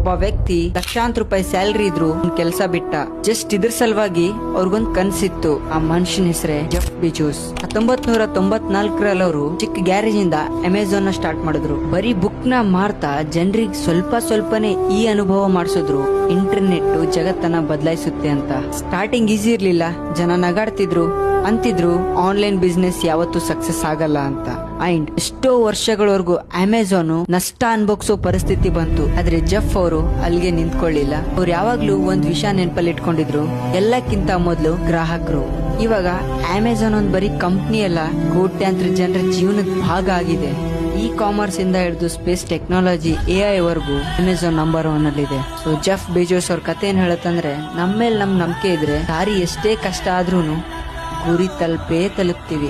ಒಬ್ಬ ವ್ಯಕ್ತಿ ಲಕ್ಷಾಂತರ ರೂಪಾಯಿ ಸ್ಯಾಲರಿ ಇದ್ರು ಕೆಲಸ ಬಿಟ್ಟ. ಜಸ್ಟ್ ಇದ್ರ ಸಲುವಾಗಿ ಅವ್ರಿಗೊಂದ್ ಕನ್ಸಿತ್ತು. ಆ ಮನುಷ್ಯನ ಹೆಸರೇ ಜೆಫ್ ಬೆಜೋಸ್. 1994ರಲ್ಲಿ ಅವರು ಚಿಕ್ಕ ಗ್ಯಾರೇಜ್ ಇಂದ ಅಮೆಝಾನ್ ನ ಸ್ಟಾರ್ಟ್ ಮಾಡಿದ್ರು. ಬರೀ ಬುಕ್ ನ ಮಾರ್ತಾ ಜನರಿಗೆ ಸ್ವಲ್ಪನೇ ಈ ಅನುಭವ ಮಾಡಿಸಿದ್ರು, ಇಂಟರ್ನೆಟ್ ಜಗತ್ತನ್ನ ಬದಲಾಯಿಸುತ್ತೆ ಅಂತ. ಸ್ಟಾರ್ಟಿಂಗ್ ಈಸಿ ಇರ್ಲಿಲ್ಲ, ಜನ ನಗಾಡ್ತಿದ್ರು, ಅಂತಿದ್ರು ಆನ್ಲೈನ್ ಬಿಸ್ನೆಸ್ ಯಾವತ್ತೂ ಸಕ್ಸಸ್ ಆಗಲ್ಲ ಅಂತ. ಅಂಡ್ ಎಷ್ಟೋ ವರ್ಷಗಳವರೆಗೂ ಅಮೆಝಾನ್ ನಷ್ಟ ಅನ್ಭವಿಸೋ ಪರಿಸ್ಥಿತಿ ಬಂತು. ಆದ್ರೆ ಜೆಫ್ ಅವರು ಅಲ್ಲಿಗೆ ನಿಂತ್ಕೊಳ್ಳಿಲ್ಲ. ಅವ್ರು ಯಾವಾಗ್ಲೂ ಒಂದ್ ವಿಷಯ ನೆನಪಲ್ಲಿ ಇಟ್ಕೊಂಡಿದ್ರು, ಎಲ್ಲಕ್ಕಿಂತ ಮೊದಲು ಗ್ರಾಹಕರು. ಇವಾಗ ಅಮೆಝಾನ್ ಒಂದ್ ಬರೀ ಕಂಪ್ನಿ ಅಲ್ಲ, ಕೋಟ್ಯಾಂತರ ಜನರ ಜೀವನದ ಭಾಗ ಆಗಿದೆ. ಇ ಕಾಮರ್ಸ್ ಇಂದ ಹಿಡಿದು ಸ್ಪೇಸ್ ಟೆಕ್ನಾಲಜಿ, AI ವರೆಗೂ ಅಮೆಝಾನ್ ನಂಬರ್ 1 ಅಲ್ಲಿದೆ. ಸೊ ಜೆಫ್ ಬೆಜೋಸ್ ಅವ್ರ ಕತೆ ಏನ್ ಹೇಳತ್ತಂದ್ರೆ, ನಮ್ಮೇಲೆ ನಮ್ ನಂಬಿಕೆ ಇದ್ರೆ ದಾರಿ ಎಷ್ಟೇ ಕಷ್ಟ ಆದ್ರೂನು ಗುರಿ ತಲುಪೇ ತಲುಪ್ತೀವಿ.